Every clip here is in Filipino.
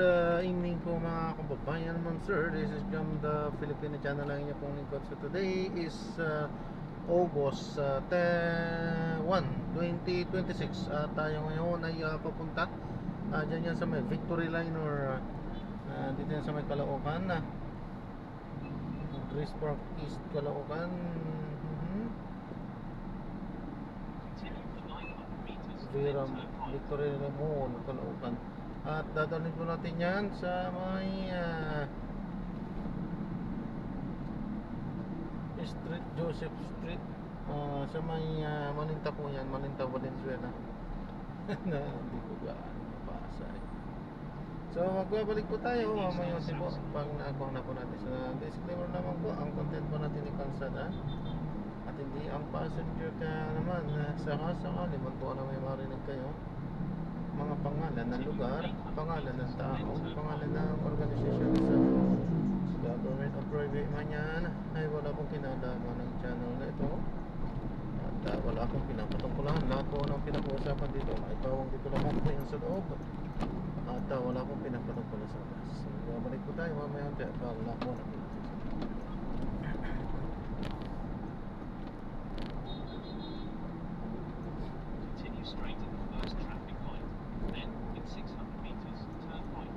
Evening po mga kababayan naman sir. This is from the Filipino channel lang niya pong lingkod. So today is August 1, 2026. Tayo ngayon ay papunta dyan yan sa may Victory Line or dito yan sa may Caloocan Grace Park East, Caloocan. Vera Victory Line Mall, Caloocan. At dadalhin po natin yan sa may Street, Joseph Street, sa may Maninta po yan, Maninta, Valenzuela. Na hindi ko gaano mabasa eh. So magbabalik po tayo mamaya po pag naabang na po natin. Sa disclaimer naman po, ang content po natin ni Kalsada at hindi ang passenger. Kaya naman sakasakali man po na may marinig kayo mga pangalan ng lugar, pangalan ng tao, pangalan ng organisasyon sa government o private man yan, ay wala pong kinalaman ng channel na ito. At wala akong pinapatungkulan. Lahat po ng pinag-uusapan dito ay pawang dito lamang po yan sa loob. At wala akong pinapatungkulan sa labas. So babalik po tayo mamaya at wala po na continue straight at the first traffic light. Then, in 600 meters, turn right.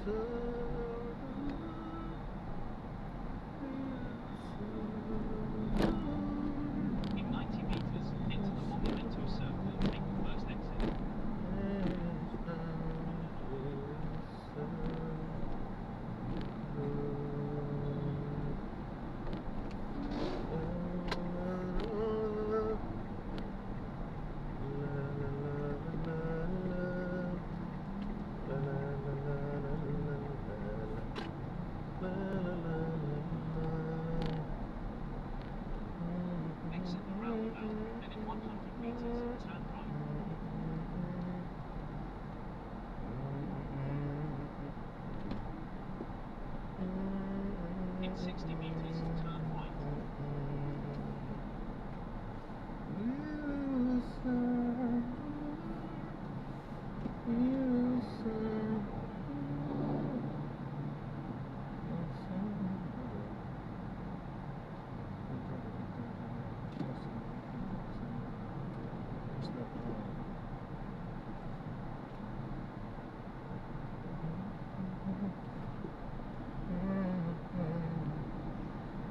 In 90 meters, enter the Monumento Circle and take the first exit. Exit the roundabout, and in 100 meters, turn right. In 60 meters, turn right.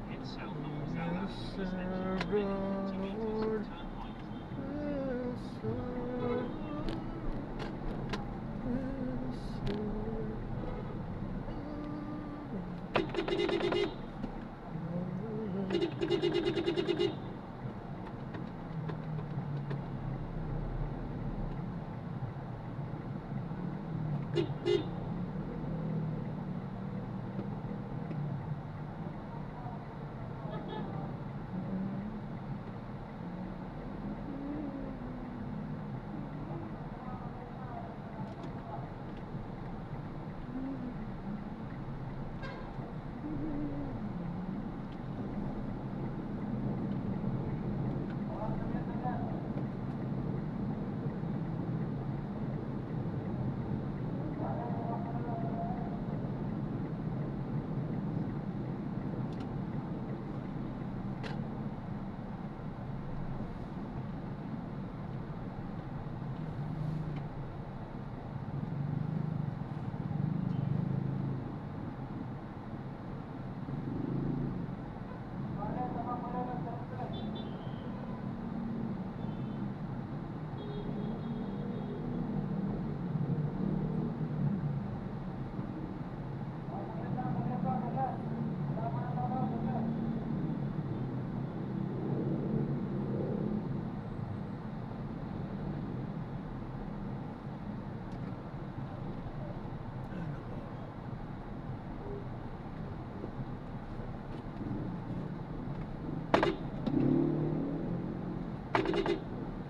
Head south on Rizal Avenue, extension, and in 20 meters, turn right.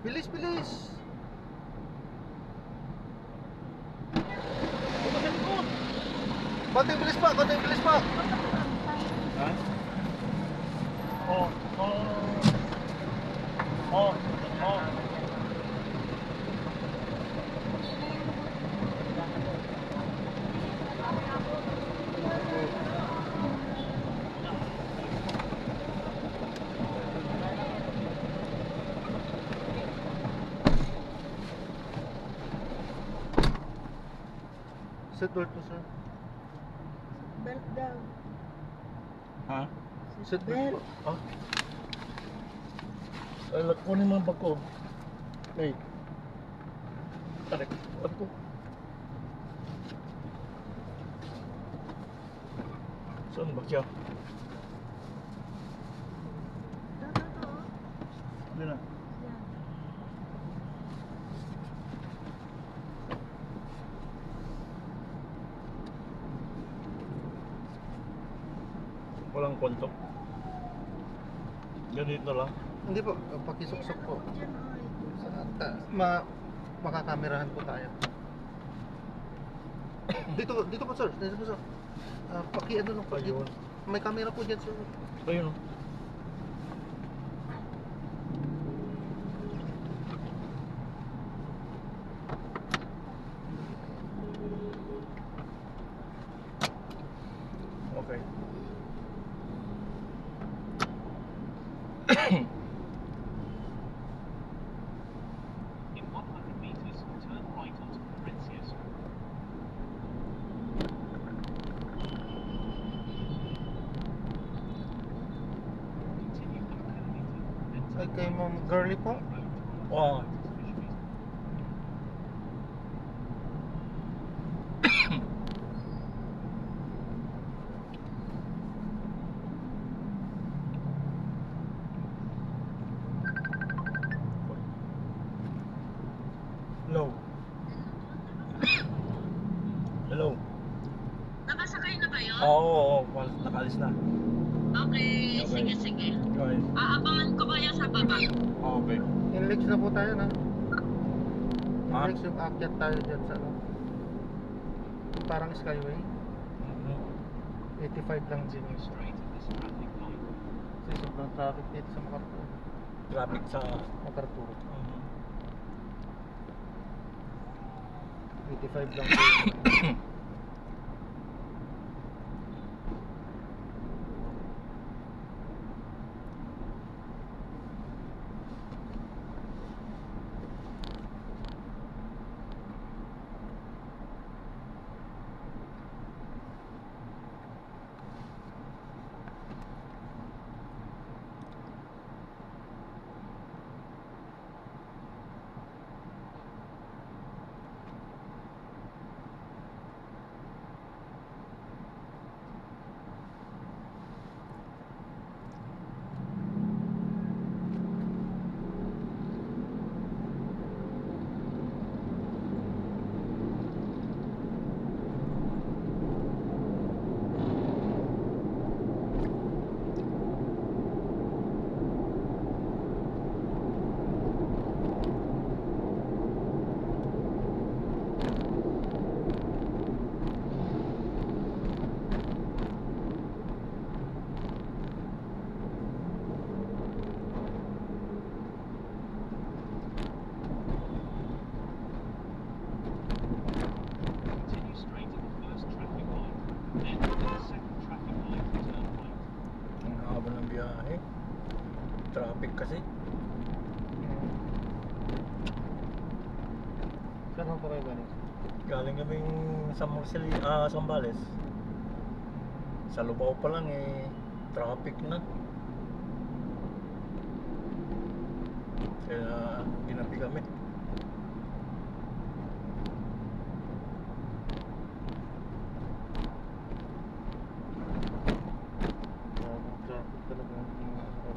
Bilis, bilis! Konting bilis pa, konting bilis pa! Ha? Oh. Seatbelt po, sir. Belt daw. Ha? Seatbelt po. Ah, Ay, kunin mo ang bag ko. Hey. Tarik. Ako. Saan ba siya? Ito. Hindi na. Yan. Walang kontok. Ganito lang. hindi po, pakisuksok po. Diyan, oy. Makakamerahan po tayo. Dito po, sir. Dito po, sir. Ano lang po. Ayun. May camera po dyan, sir. Ayun. Okay. In 100 meters, turn right onto Florencia Street. kay Ma'am Girly po. Oo. Hello. Hello. Nakasakay na kayo? Oo, nakalis na. Okay, Okay. sige, sige. Okay. Aabangan ko kayo sa baba. Okay. Inlex na po tayo na. Ha? Inlex yung akyat tayo dyan sa ano. Parang Skyway. 85 lang din. Straight at this traffic light. Kasi sobrang traffic dito sa Makartur. Traffic sa... Makartur. Mhm. 85 lang po. Continue straight at the first traffic light. Then to the second traffic light, turn right. Ang haba ng biyahe. Traffic kasi. Saan po kayo galing? Galing kaming Sambales. Sa Lubao pa lang eh, traffic na. Kaya ginabi kami. Traffic talaga ng mga araw.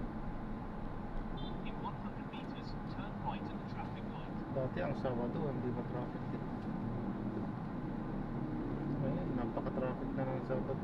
In 100 meters, turn right at the traffic light. Dati ang Sabado, hindi ba traffic din? Ngayon, napaka-traffic na ng Sabado.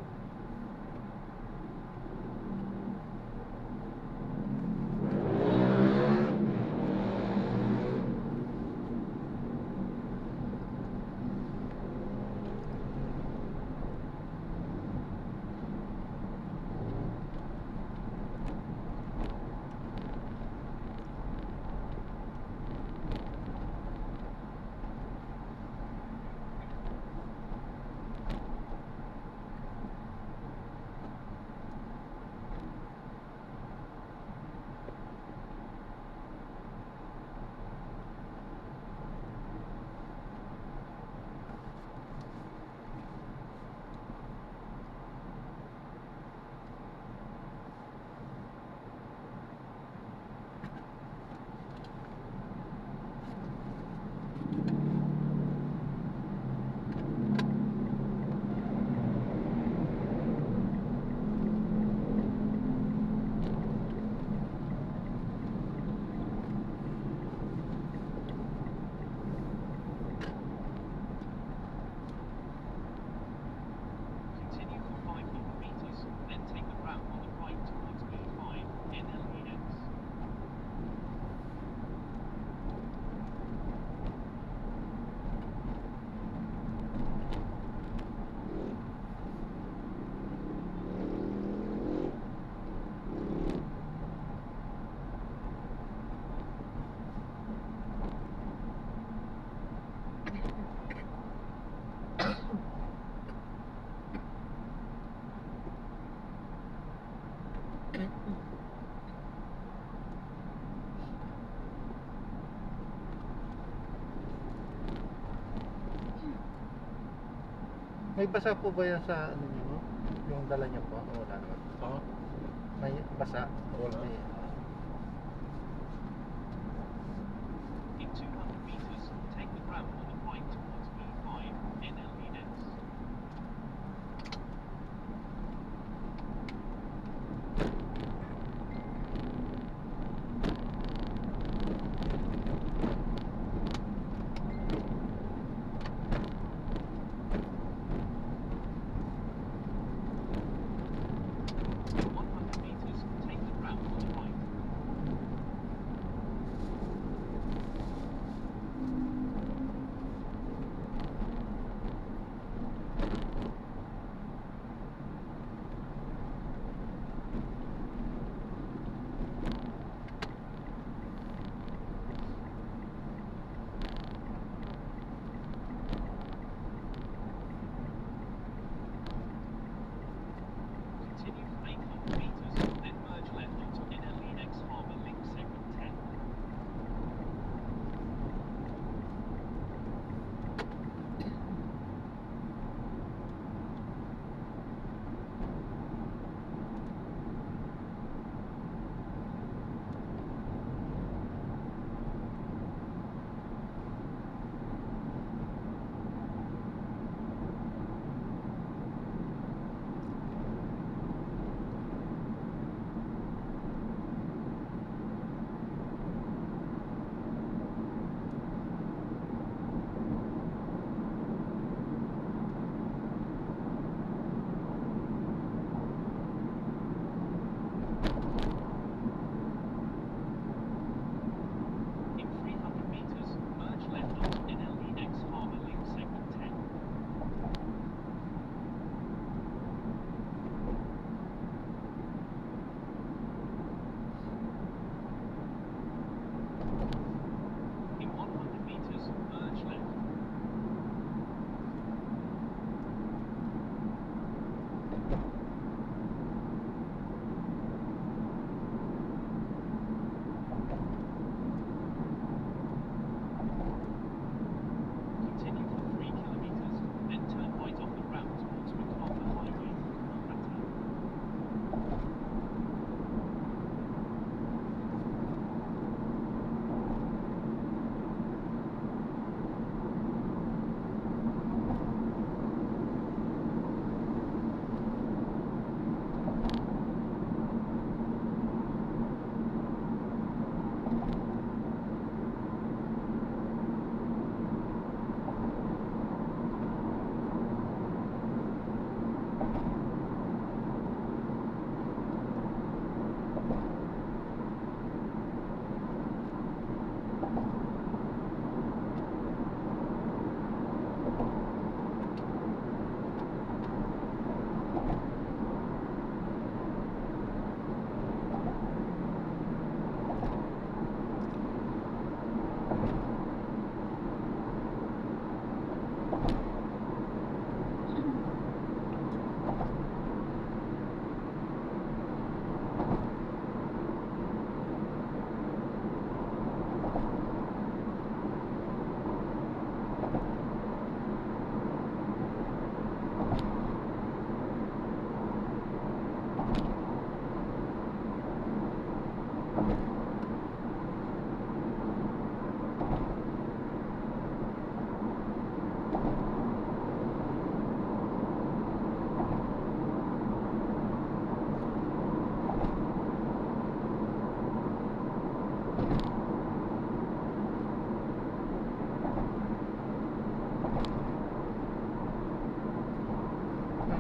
Continue for 500 meters, then take the route on the right towards B5 NLEX. May basa po ba yan sa ano niyo? Yung dala niyo po? O wala naman. Ha? May basa? Wala. May, Continue for 800 meters, then merge left onto NLE X Harbour Link Segment 10. In 300 meters, merge left onto NLE X Harbour Link Segment 10. In 100 meters, merge left. Continue for 3 kilometers, then turn right off the route towards MacArthur Highway, Kolkata.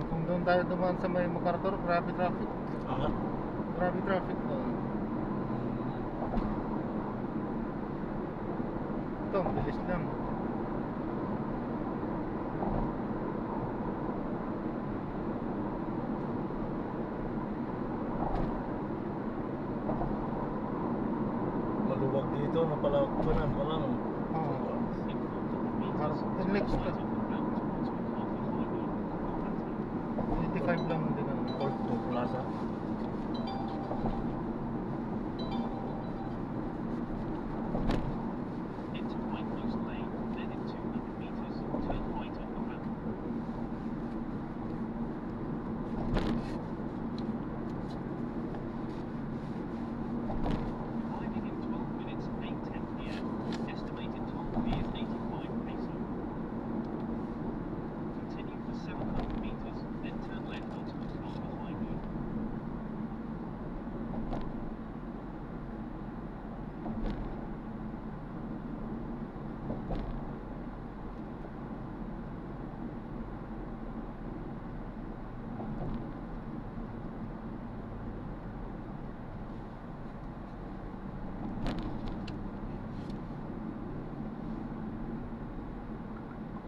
Kung doon tayo dumaan sa may MacArthur, grabe traffic. Ah, Grabe traffic doon. Ito, ang bilis lang. maluwag dito, napalakanan pa lang. Oo. In 400 meters, Harap- turn next right to- off the route towards MacArthur Highway, Kolkata. 85 lang din ano. Porto Plaza. Enter White Coast Lane, then in 200 meters, turn right on the route. Arriving in 12 minutes, 8:10 p.m. Estimated toll fee is 85 peso. Continue for 700 meters, then turn left onto MacArthur Highway.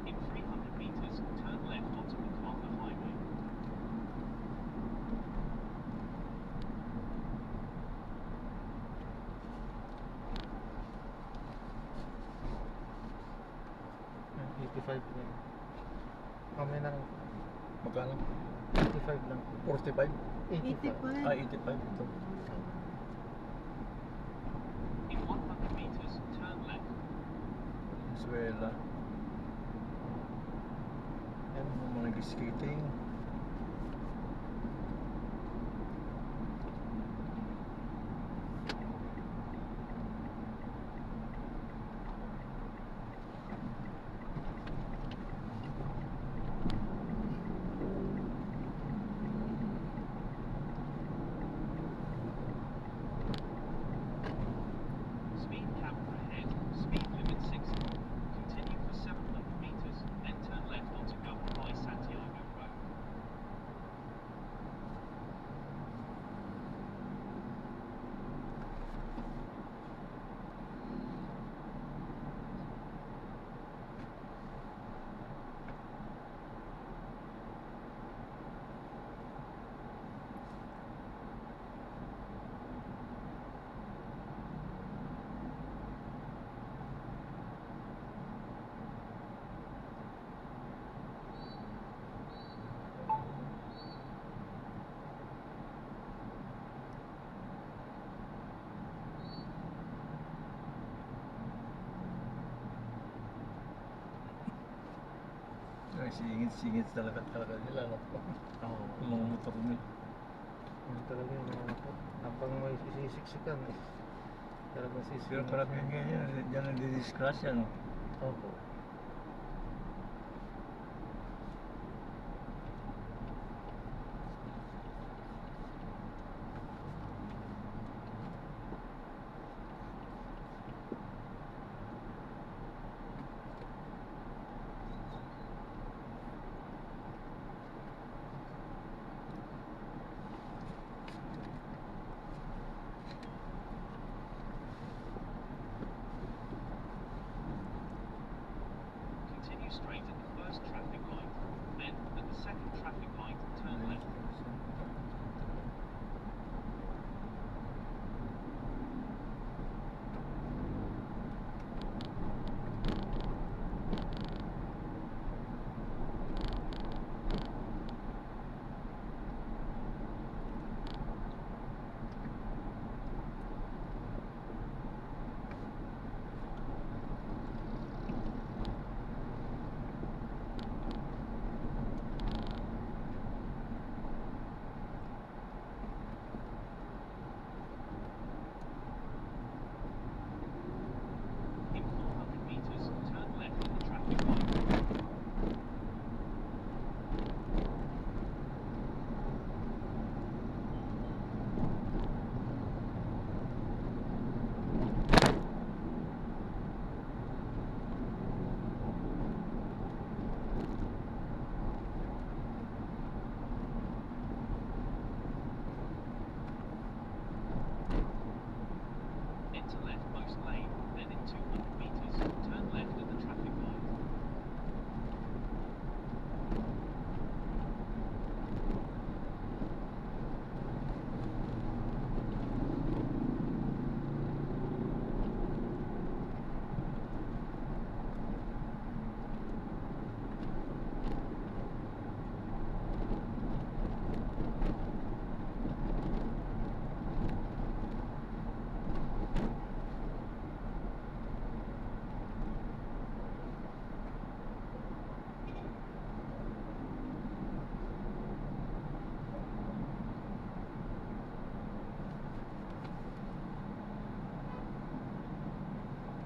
In 300 meters, turn left onto MacArthur Highway. Ayan, 85 lang. Kamay na lang. Magkano? 85 lang. 45? 85. 85 ito. In 100 meters, turn left. Venezuela. Yan, mga nag-skating. Speed camera ahead. Speed limit 60. Continue for 700 meters, then turn left onto Governor by Santiago Road. Ay, singit talaga nila, no? Oo. Yung mga motor nila. Yan talaga yung mga ito. Habang may sisiksikan eh. Talagang Pero sisiksikan. karamihan ganyan, dyan nagdi-disgrasya, no? Opo. Continue straight at the first traffic light. Then, at the second traffic light, turn left. In 400 meters, turn left at the traffic light. Enter leftmost lane, then in 200 meters, turn left at the traffic light.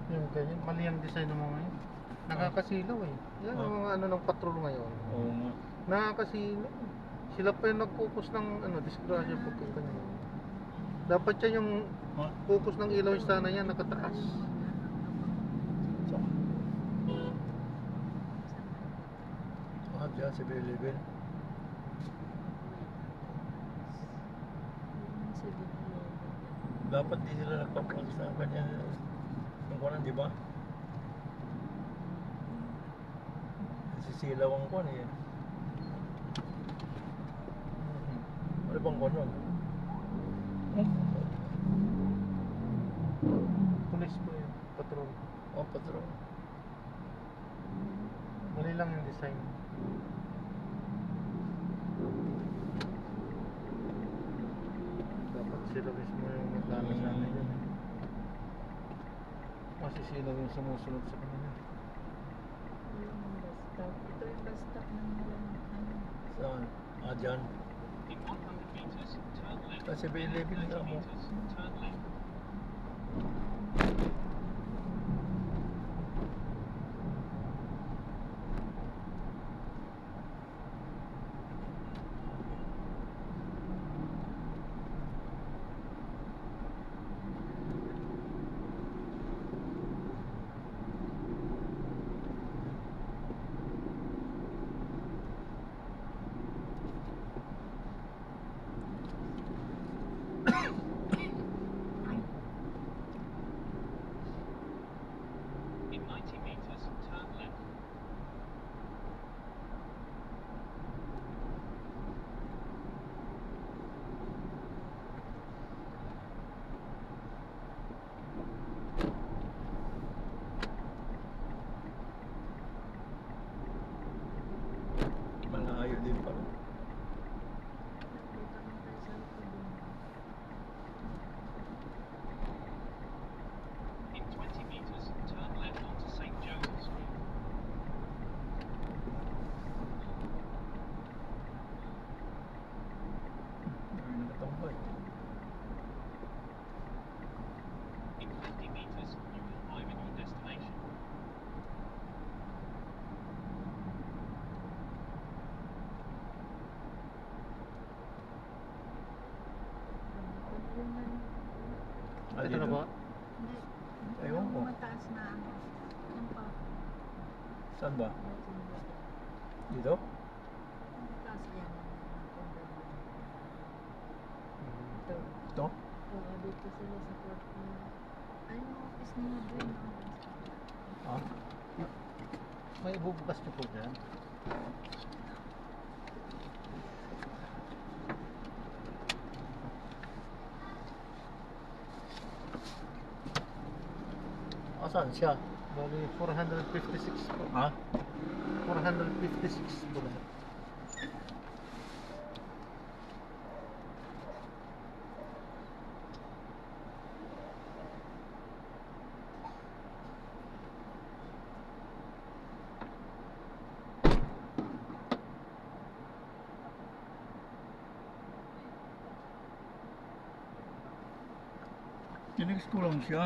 Yung ganyan, mali ang design ng mga yun. Nakakasilaw eh. Yan ang mga ano ng patrol ngayon. Oo nga. Nakakasilaw. Sila pa yung nag-focus ng ano, disgrasya pagka ganyan. Dapat yan yung Ha? focus ng ilaw sana yan nakataas. So, dyan si Bilibin. Dapat di sila nagpapakas ng kanya yung kuwan, di ba? Sisilaw ang kuwan eh. Ano bang kuwan nun? Pulis po yun, patrol. Oh, patrol. Mali lang yung design. Sila mismo yung nagdala sa amin yun. Kasi sila yung sumusunod sa kanila. Yung bus stop. Ito yung bus stop ng walang ano. Saan? Ah, dyan. In 100 meters, turn left. Kasi Then at 11 30 lang mo. meters, turn left. In 90 meters, turn left. Malayo din pala. Dito kang tayo sa likod yun. In 20 meters, turn left onto St. Joseph Street. Ay, nakatambay. In 50 meters, you will arrive at your destination. Yung ano. Ah, Ito na dito. ba? Hindi. Ewan ko. Yung mataas na ano. Yung pa. Saan ba? Dito? Yung mataas yan. Ito. Ito? Oo, dito sila sa court na. Ay, yung office nila doon. Ah? May ibubukas niyo po dyan. Asan siya? Bali 456 po. Ha? 456 po lahat. Tinex ko lang siya.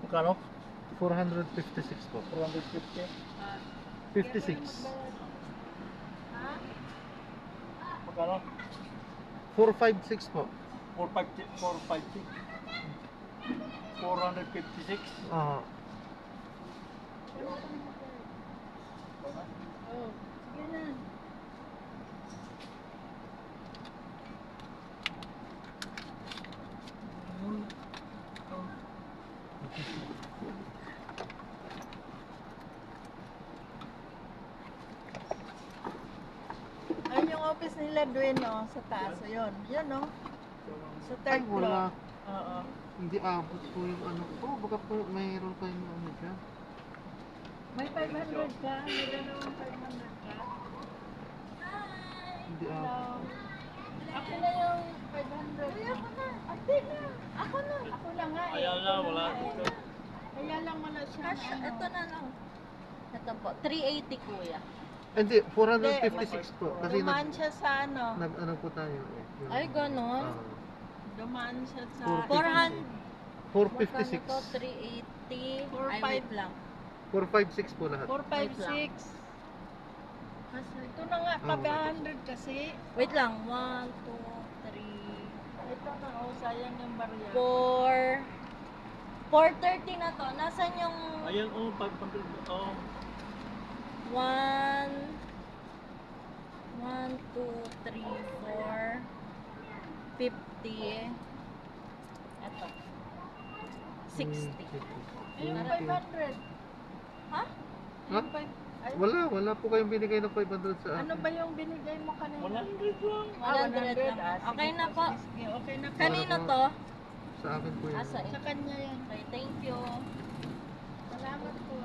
Magkano? 456 po. 450? 56. Ha? Magkano? 456 po. 456. 456? Ah, Oh, sige na. Ayun yung office nila doon, no? Sa taas. Ayun. Yun, no? Sa ay third floor. wala. Oo. Hindi abot po yung ano po. Baka po mayroon kayong ano dyan. May 500 ka? May dalawang 500 ka? Hindi Hello. abot. Ako na yung 500. Ay, ako na. Ate na. Ako na. Ako na nga eh. Ayan lang, wala Ito na dito. eh. Kaya lang wala siya. Cash, ano. ito na lang. Ito po, 380 kuya. Hindi, 456 po. Kasi Dumaan siya sa ano. nag ano po tayo. Eh, yung- Ay, ganon? Ah, Dumaan siya sa... 400. 456. Magkano to? 380. Four, Ay, five. wait lang. 456 po lahat. 456. Kasi ito na nga, Ah, 500 kasi. Wait lang. 1, 2, 3, Ito na, oh, sayang yung barya. 4. 430 na to. Nasaan yung Ayan, oh, 500. Oh. 1, 1, 2, 3, 4, 50. Ito. 60. Yung Yung 500. Ha? Ha? Yung five- ay, Wala po kayong binigay ng 500 sa ano akin. ba yung binigay mo kanina? 100 lang. 100 lang. Ah, Okay sige na po. Sige, okay na po. Kanino to? Sa akin po yun. Asa Sa kanya yan. Okay, thank you. Salamat po.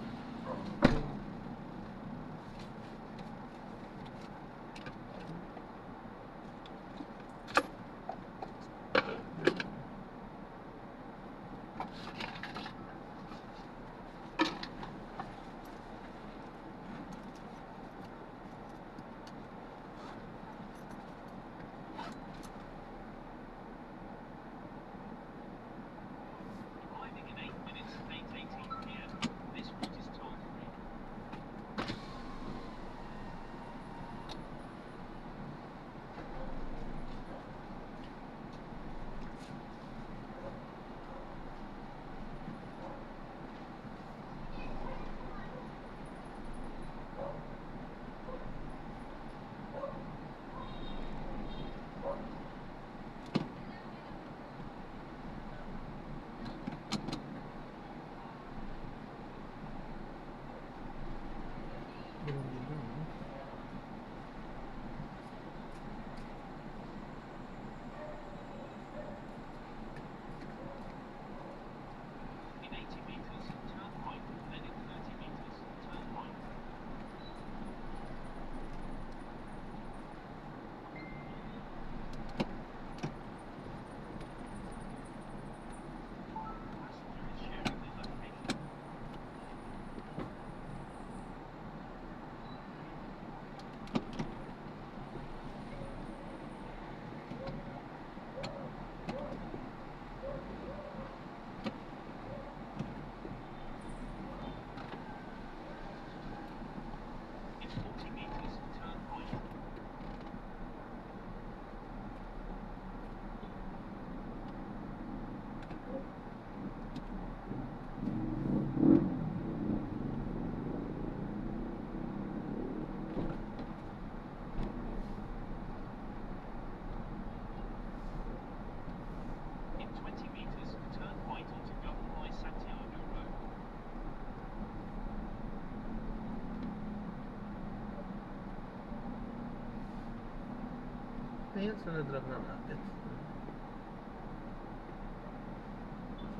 yan, sunod lang na natin.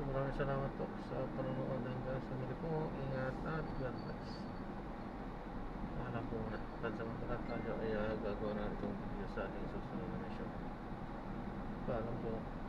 So maraming salamat po sa panonood hanggang sa muli po. Ingat at God bless. Alam po na, pansamantala tayo ay gagawa na itong video sa ating susunod na mission. Paalam po.